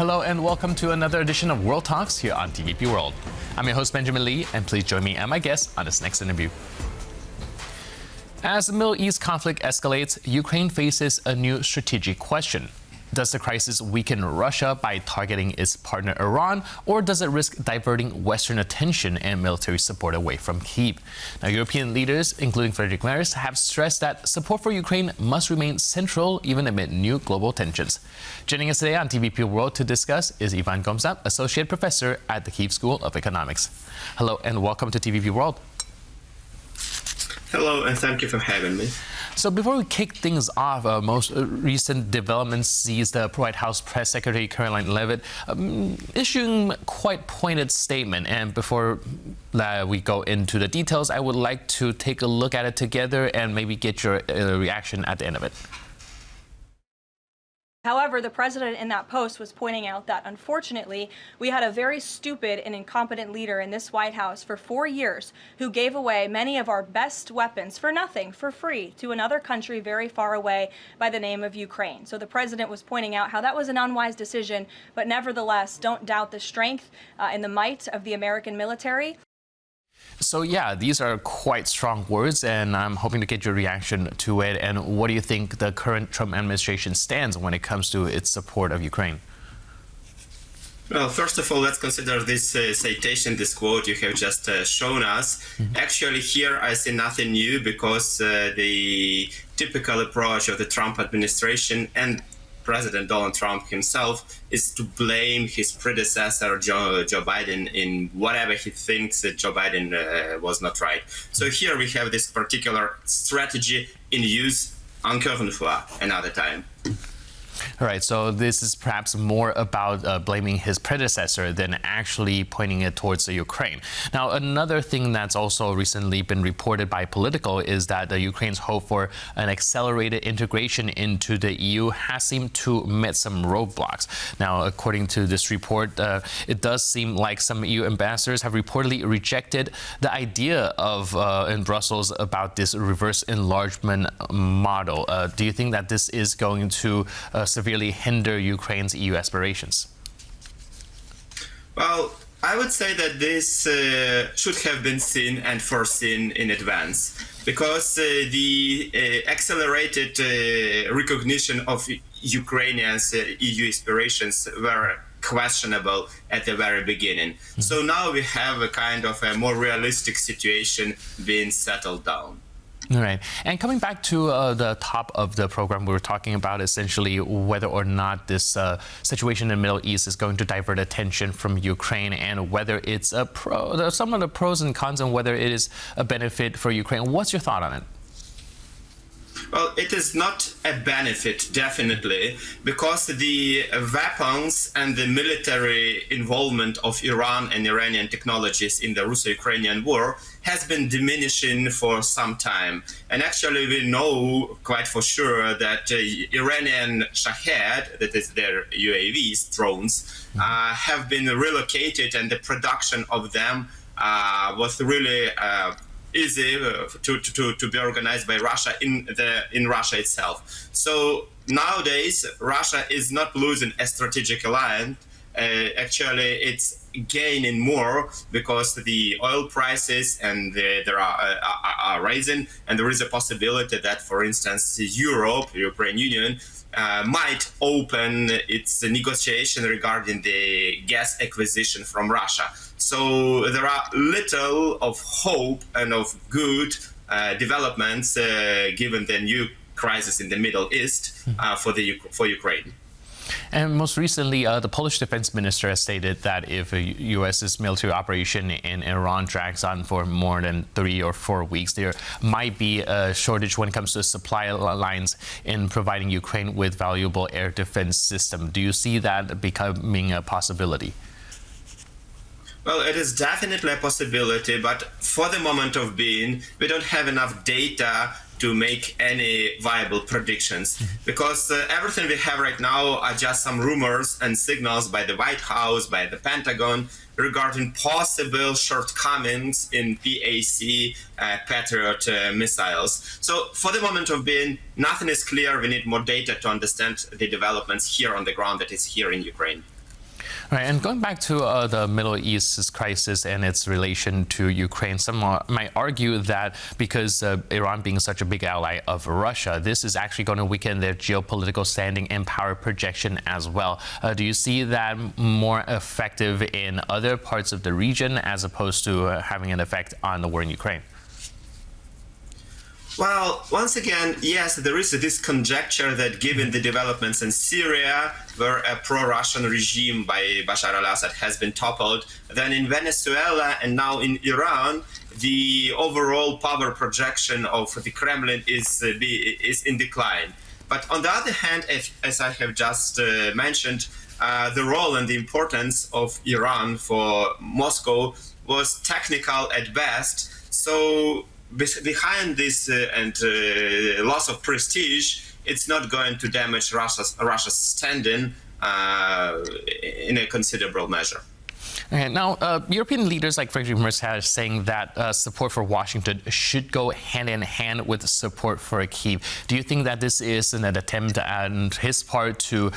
Hello and welcome to another edition of World Talks here on TVP World. I'm your host Benjamin Lee, and please join me and my guest on this next interview. As the Middle East conflict escalates, Ukraine faces a new strategic question. Does the crisis weaken Russia by targeting its partner Iran, or does it risk diverting Western attention and military support away from Kyiv? Now, European leaders, including Friedrich Merz, have stressed that support for Ukraine must remain central even amid new global tensions. Joining us today on TVP World to discuss is Ivan Gomza, Associate Professor at the Kyiv School of Economics. Hello and welcome to TVP World. Hello, and thank you for having me. So before we kick things off, most recent developments sees the White House Press Secretary Caroline Leavitt issuing quite pointed statement. And before we go into the details, I would like to take a look at it together and maybe get your reaction at the end of it. However, the president in that post was pointing out that, unfortunately, we had a very stupid and incompetent leader in this White House for 4 years who gave away many of our best weapons for nothing, for free, to another country very far away by the name of Ukraine. So the president was pointing out how that was an unwise decision, but nevertheless, don't doubt the strength and the might of the American military. So yeah, these are quite strong words, and I'm hoping to get your reaction to it. And what do you think the current Trump administration stands when it comes to its support of Ukraine? Well, first of all, let's consider this citation, this quote you have just shown us. Mm-hmm. Actually, here I see nothing new, because the typical approach of the Trump administration and President Donald Trump himself is to blame his predecessor, Joe Biden, in whatever he thinks that Joe Biden was not right. So here we have this particular strategy in use, encore une fois, another time. All right, so this is perhaps more about blaming his predecessor than actually pointing it towards the Ukraine. Now, another thing that's also recently been reported by Politico is that the Ukraine's hope for an accelerated integration into the EU has seemed to meet some roadblocks. Now, according to this report, it does seem like some EU ambassadors have reportedly rejected the idea of in Brussels about this reverse enlargement model. Do you think that this is going to severely hinder Ukraine's EU aspirations? Well, I would say that this should have been seen and foreseen in advance, because the accelerated recognition of Ukrainians' EU aspirations were questionable at the very beginning. Mm-hmm. So now we have a kind of a more realistic situation being settled down. All right. And coming back to the top of the program, we were talking about essentially whether or not this situation in the Middle East is going to divert attention from Ukraine, and whether it's some of the pros and cons, and whether it is a benefit for Ukraine. What's your thought on it? Well, it is not a benefit, definitely, because the weapons and the military involvement of Iran and Iranian technologies in the Russo-Ukrainian war has been diminishing for some time. And actually, we know quite for sure that Iranian Shahed, that is their UAVs, drones, have been relocated, and the production of them was really easy to be organized by Russia in Russia itself. So nowadays, Russia is not losing a strategic alliance. Actually, it's gaining more, because the oil prices and are rising, and there is a possibility that, for instance, Europe, European Union, might open its negotiation regarding the gas acquisition from Russia. So there are little of hope and of good developments given the new crisis in the Middle East for Ukraine. And most recently, the Polish defense minister has stated that if a U.S.'s military operation in Iran drags on for more than 3 or 4 weeks, there might be a shortage when it comes to supply lines in providing Ukraine with valuable air defense system. Do you see that becoming a possibility? Well, it is definitely a possibility, but for the moment of being, we don't have enough data to make any viable predictions, because everything we have right now are just some rumors and signals by the White House, by the Pentagon, regarding possible shortcomings in PAC Patriot missiles. So for the moment of being, nothing is clear. We need more data to understand the developments here on the ground, that is here in Ukraine. Right, and going back to the Middle East crisis and its relation to Ukraine, some might argue that because Iran being such a big ally of Russia, this is actually going to weaken their geopolitical standing and power projection as well. Do you see that more effective in other parts of the region as opposed to having an effect on the war in Ukraine? Well, once again, yes, there is this conjecture that given the developments in Syria, where a pro-Russian regime by Bashar al-Assad has been toppled, then in Venezuela and now in Iran, the overall power projection of the Kremlin is in decline. But on the other hand, as I have just mentioned, the role and the importance of Iran for Moscow was technical at best. So behind this loss of prestige, it's not going to damage Russia's standing in a considerable measure. Okay, now, European leaders like Friedrich Merz are saying that support for Washington should go hand in hand with support for Kyiv. Do you think that this is an attempt on his part to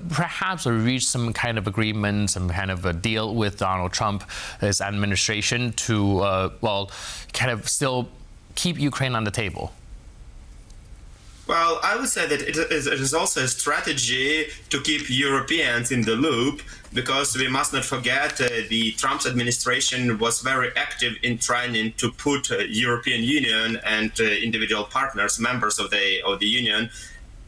perhaps reach some kind of agreement, some kind of a deal with Donald Trump, his administration, to, kind of still keep Ukraine on the table? Well, I would say that it is also a strategy to keep Europeans in the loop, because we must not forget the Trump administration was very active in trying to put European Union and individual partners, members of the Union,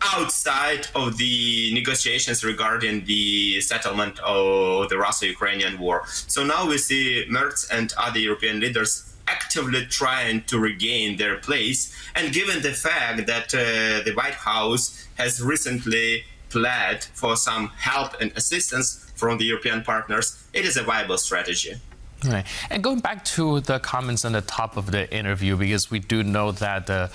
outside of the negotiations regarding the settlement of the Russia-Ukrainian war. So now we see Merz and other European leaders actively trying to regain their place. And given the fact that the White House has recently pled for some help and assistance from the European partners, it is a viable strategy. Right. And going back to the comments on the top of the interview, because we do know that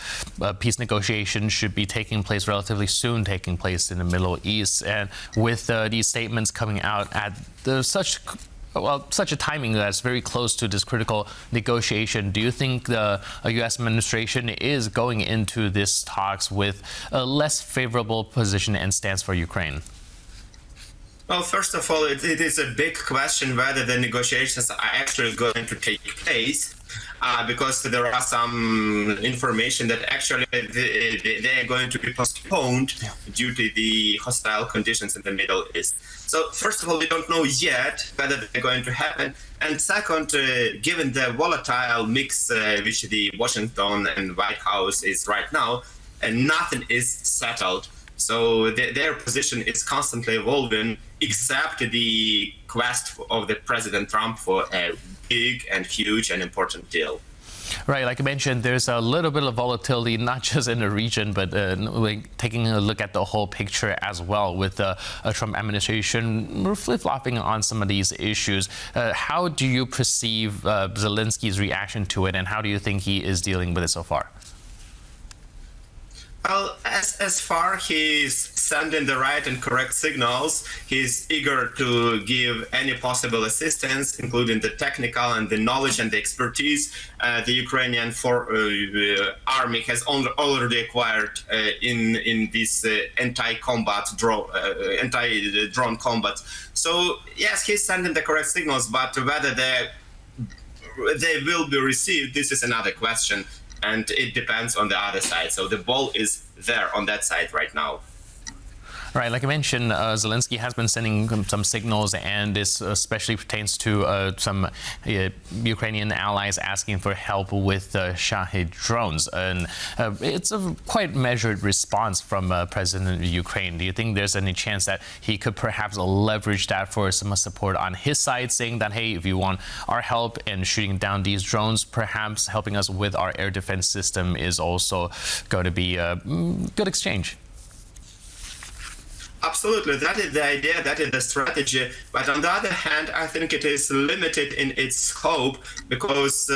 peace negotiations should be taking place relatively soon, taking place in the Middle East. And with these statements coming out at such a timing that's very close to this critical negotiation, do you think the U.S. administration is going into these talks with a less favorable position and stance for Ukraine? Well, first of all, it is a big question whether the negotiations are actually going to take place, because there are some information that actually they are going to be postponed due to the hostile conditions in the Middle East. So, first of all, we don't know yet whether they're going to happen. And second, given the volatile mix which the Washington and White House is right now, and nothing is settled. So their position is constantly evolving, except the quest of the President Trump for a big and huge and important deal. Right, like I mentioned, there's a little bit of volatility, not just in the region, but taking a look at the whole picture as well, with the Trump administration flip-flopping on some of these issues. How do you perceive Zelensky's reaction to it, and how do you think he is dealing with it so far? Well, as far he's sending the right and correct signals, he's eager to give any possible assistance, including the technical and the knowledge and the expertise the Ukrainian army has already acquired in this anti-drone combat. So yes, he's sending the correct signals, but whether they will be received, this is another question. And it depends on the other side. So the ball is there on that side right now. Right, like I mentioned, Zelenskyy has been sending some signals, and this especially pertains to some Ukrainian allies asking for help with Shahed drones. And it's a quite measured response from President of Ukraine. Do you think there's any chance that he could perhaps leverage that for some support on his side, saying that, hey, if you want our help in shooting down these drones, perhaps helping us with our air defense system is also going to be a good exchange? Absolutely, that is the idea, that is the strategy. But on the other hand, I think it is limited in its scope, because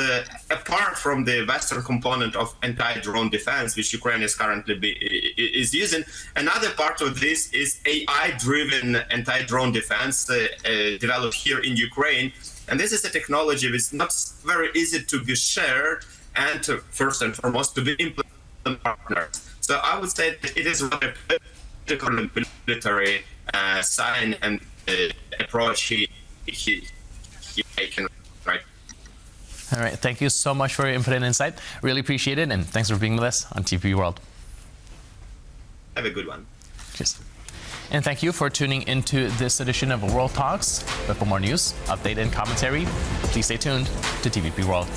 apart from the Western component of anti-drone defense, which Ukraine is currently is using, another part of this is AI-driven anti-drone defense developed here in Ukraine. And this is a technology which is not very easy to be shared and first and foremost to be implemented partners. So I would say that it is rather political and military sign and approach he taken right. All right. Thank you so much for your input and insight. Really appreciate it. And thanks for being with us on TV World. Have a good one. Cheers. And thank you for tuning into this edition of World Talks. But for more news, update, and commentary, please stay tuned to TVP World.